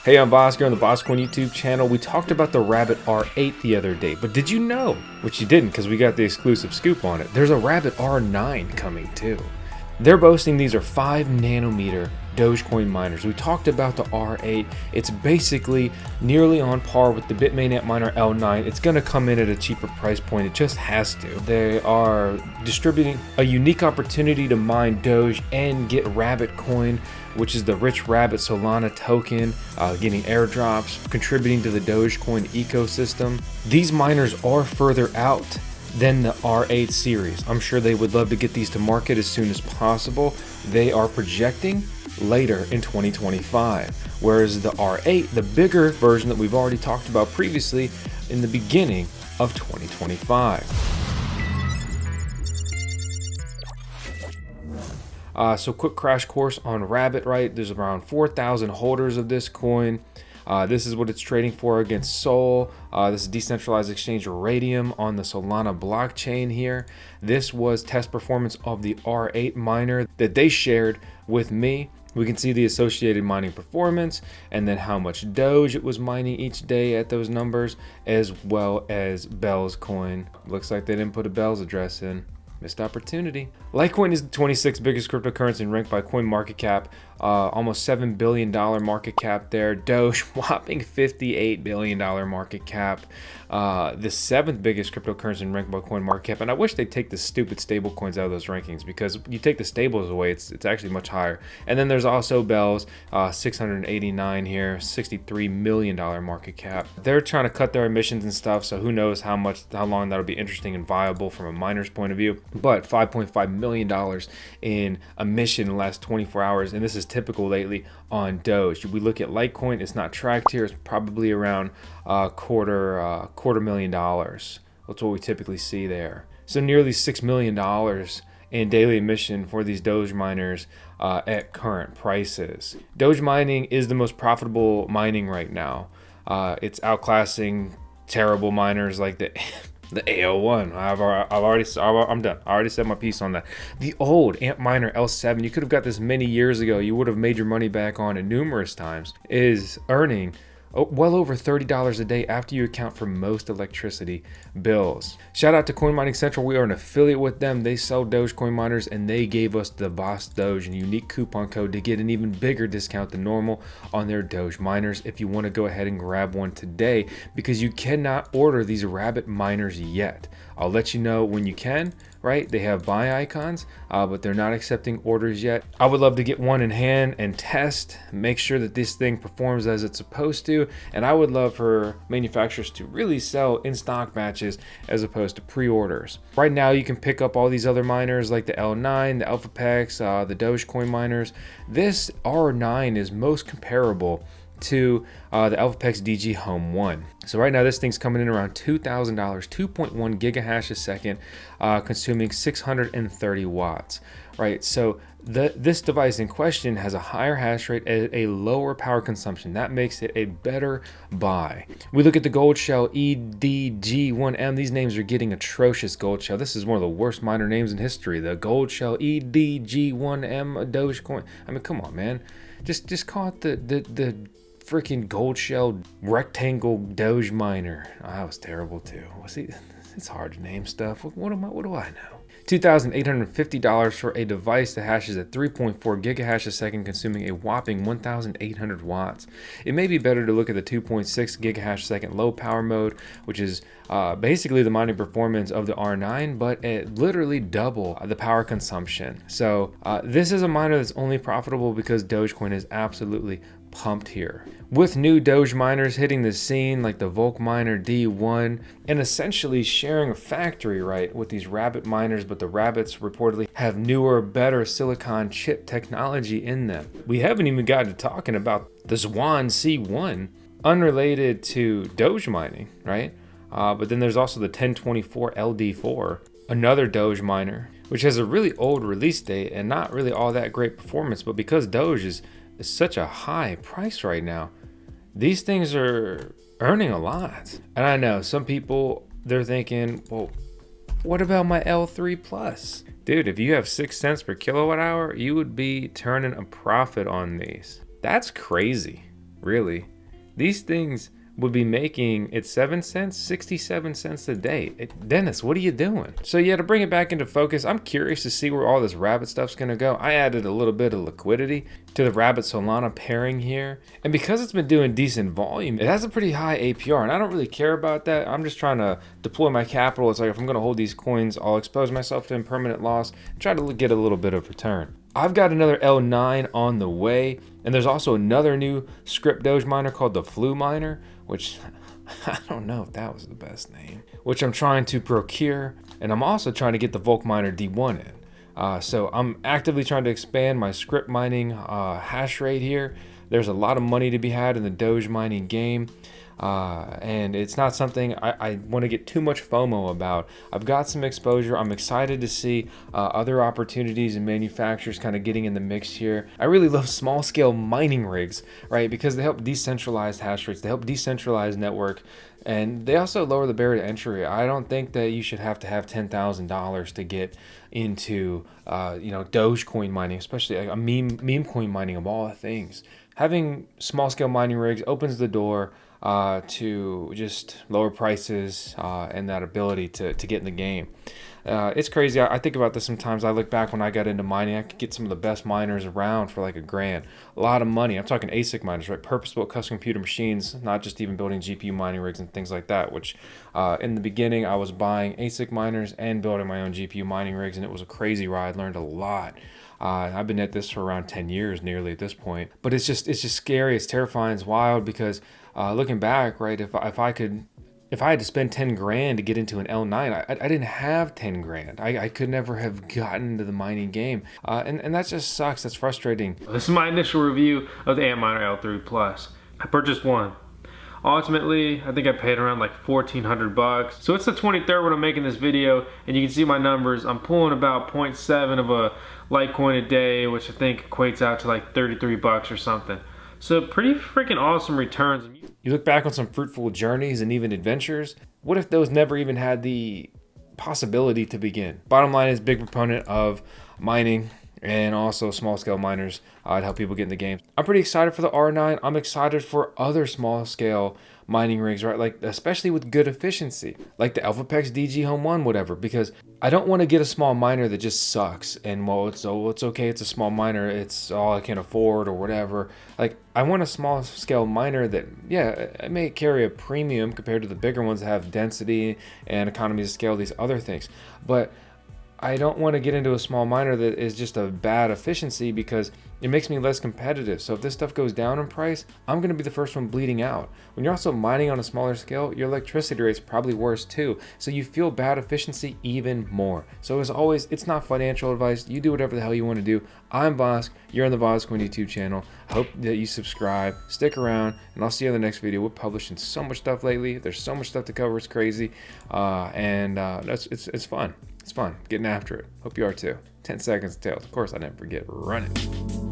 Hey, I'm VoskCoin on the VoskCoin YouTube channel. We talked about the Rabbit R8 the other day, but did you know, which you didn't because we got the exclusive scoop on it, there's a Rabbit R9 coming too. They're boasting these are 5 nanometer Dogecoin miners. We talked about the R8. It's basically nearly on par with the Bitmain Antminer L9. It's going to come in at a cheaper price point. It just has to. They are distributing a unique opportunity to mine Doge and get Rabbit coin, which is the rich Rabbit Solana token, getting airdrops, contributing to the Dogecoin ecosystem. These miners are further out than the R8 series. I'm sure they would love to get these to market as soon as possible. They are projecting later in 2025, whereas the R8, the bigger version that we've already talked about previously, in the beginning of 2025. So quick crash course on Rabbit, right? There's around 4,000 holders of this coin. This is what it's trading for against Sol. This is decentralized exchange Radium on the Solana blockchain here. This was test performance of the R8 miner that they shared with me. We can see the associated mining performance and then how much Doge it was mining each day at those numbers, as well as bellscoin. Looks like they didn't put a Bell's address in. Missed opportunity. Litecoin is the 26th biggest cryptocurrency ranked by CoinMarketCap. Almost $7 billion market cap there. Doge, whopping $58 billion market cap. The 7th biggest cryptocurrency ranked by CoinMarketCap. And I wish they'd take the stupid stable coins out of those rankings, because you take the stables away, it's actually much higher. And then there's also Bells, 689 here, $63 million market cap. They're trying to cut their emissions and stuff, so who knows how long that'll be interesting and viable from a miner's point of view. But $5.5 million in emission in the last 24 hours, and this is typical lately on Doge. We look at Litecoin, it's not tracked here, it's probably around quarter million dollars. That's what we typically see there. So nearly $6 million in daily emission for these Doge miners at current prices. Doge mining is the most profitable mining right now. It's outclassing terrible miners like the AO1. I'm done. I already said my piece on that. The old Antminer L7, you could have got this many years ago. You would have made your money back on it numerous times. Is earning well over $30 a day after you account for most electricity bills. Shout out to Coin Mining Central. We are an affiliate with them. They sell Dogecoin miners, and they gave us the Boss Doge and unique coupon code to get an even bigger discount than normal on their Doge miners. If you want to go ahead and grab one today, because you cannot order these Rabbit miners yet. I'll let you know when you can, right? They have buy icons, but they're not accepting orders yet. I would love to get one in hand and test, make sure that this thing performs as it's supposed to. And I would love for manufacturers to really sell in stock batches as opposed to pre-orders. Right now, you can pick up all these other miners like the L9, the Elphapex, the Dogecoin miners. This R9 is most comparable to the Elphapex DG1. So right now this thing's coming in around $2,000, 2.1 gigahash a second, consuming 630 watts, right? So this device in question has a higher hash rate at a lower power consumption. That makes it a better buy. We look at the Goldshell EDG1M. These names are getting atrocious. Goldshell. This is one of the worst miner names in history. The Goldshell EDG1M Dogecoin. I mean, come on, man. Just call it the freaking Goldshell rectangle Doge miner. Oh, that was terrible too. It's hard to name stuff. What do I know? $2,850 for a device that hashes at 3.4 gigahash a second, consuming a whopping 1,800 watts. It may be better to look at the 2.6 gigahash a second low power mode, which is basically the mining performance of the R9, but at literally double the power consumption. So this is a miner that's only profitable because Dogecoin is absolutely pumped here. With new Doge miners hitting the scene like the volcminer D1 and essentially sharing a factory, right, with these Rabbit miners, but the Rabbits reportedly have newer, better silicon chip technology in them. We haven't even gotten to talking about the Swan C1, unrelated to Doge mining, right? But then there's also the 1024 LD4, another Doge miner, which has a really old release date and not really all that great performance, but because Doge is such a high price right now, these things are earning a lot. And I know some people, they're thinking, well, what about my L3 Plus? Dude, if you have 6 cents per kilowatt hour, you would be turning a profit on these. That's crazy, really. these things would be making it 7 cents, 67 cents a day. Dennis, what are you doing? So yeah, to bring it back into focus, I'm curious to see where all this Rabbit stuff's gonna go. I added a little bit of liquidity to the Rabbit Solana pairing here. And because it's been doing decent volume, it has a pretty high APR, and I don't really care about that. I'm just trying to deploy my capital. It's like, if I'm gonna hold these coins, I'll expose myself to impermanent loss and try to get a little bit of return. I've got another L9 on the way, and there's also another new Scrypt Doge miner called the Flu Miner, which I don't know if that was the best name, which I'm trying to procure. And I'm also trying to get the volcminer D1 in. So I'm actively trying to expand my Scrypt mining hash rate here. There's a lot of money to be had in the Doge mining game. And it's not something I want to get too much FOMO about. I've got some exposure. I'm excited to see other opportunities and manufacturers kind of getting in the mix here. I really love small scale mining rigs, right? Because they help decentralize hash rates, they help decentralize network, and they also lower the barrier to entry. I don't think that you should have to have $10,000 to get into Dogecoin mining, especially like a meme coin mining of all things. Having small scale mining rigs opens the door to just lower prices and that ability to get in the game. It's crazy. I think about this sometimes. I look back when I got into mining, I could get some of the best miners around for like $1,000. A lot of money. I'm talking ASIC miners, right? Purpose-built custom computer machines, not just even building GPU mining rigs and things like that, which in the beginning I was buying ASIC miners and building my own GPU mining rigs, and it was a crazy ride. Learned a lot. I've been at this for around 10 years nearly at this point, but it's just scary. It's terrifying. It's wild because looking back, right, if I had to spend 10 grand to get into an L9, I didn't have 10 grand. I could never have gotten into the mining game. And that just sucks. That's frustrating. This is my initial review of the Antminer L3 Plus. I purchased one. Ultimately, I think I paid around like $1,400. So it's the 23rd when I'm making this video, and you can see my numbers. I'm pulling about 0.7 of a Litecoin a day, which I think equates out to like 33 bucks or something. So pretty freaking awesome returns. You look back on some fruitful journeys and even adventures. What if those never even had the possibility to begin? Bottom line is, big proponent of mining and also small scale miners to help people get in the game. I'm pretty excited for the R9. I'm excited for other small scale mining rigs, right? Like, especially with good efficiency, like the Elphapex DG1, whatever, because I don't want to get a small miner that just sucks and, well, it's okay, it's a small miner, it's all I can afford or whatever. Like, I want a small scale miner that, yeah, it may carry a premium compared to the bigger ones that have density and economies of scale, these other things, but I don't want to get into a small miner that is just a bad efficiency, because it makes me less competitive. So if this stuff goes down in price, I'm going to be the first one bleeding out. When you're also mining on a smaller scale, your electricity rate's probably worse too. So you feel bad efficiency even more. So as always, it's not financial advice. You do whatever the hell you want to do. I'm Vosk. You're on the VoskCoin YouTube channel. I hope that you subscribe, stick around, and I'll see you in the next video. We're publishing so much stuff lately. There's so much stuff to cover. It's crazy. It's fun. It's fun getting after it. Hope you are too. 10 seconds tails. Of course, I never forget. Run it.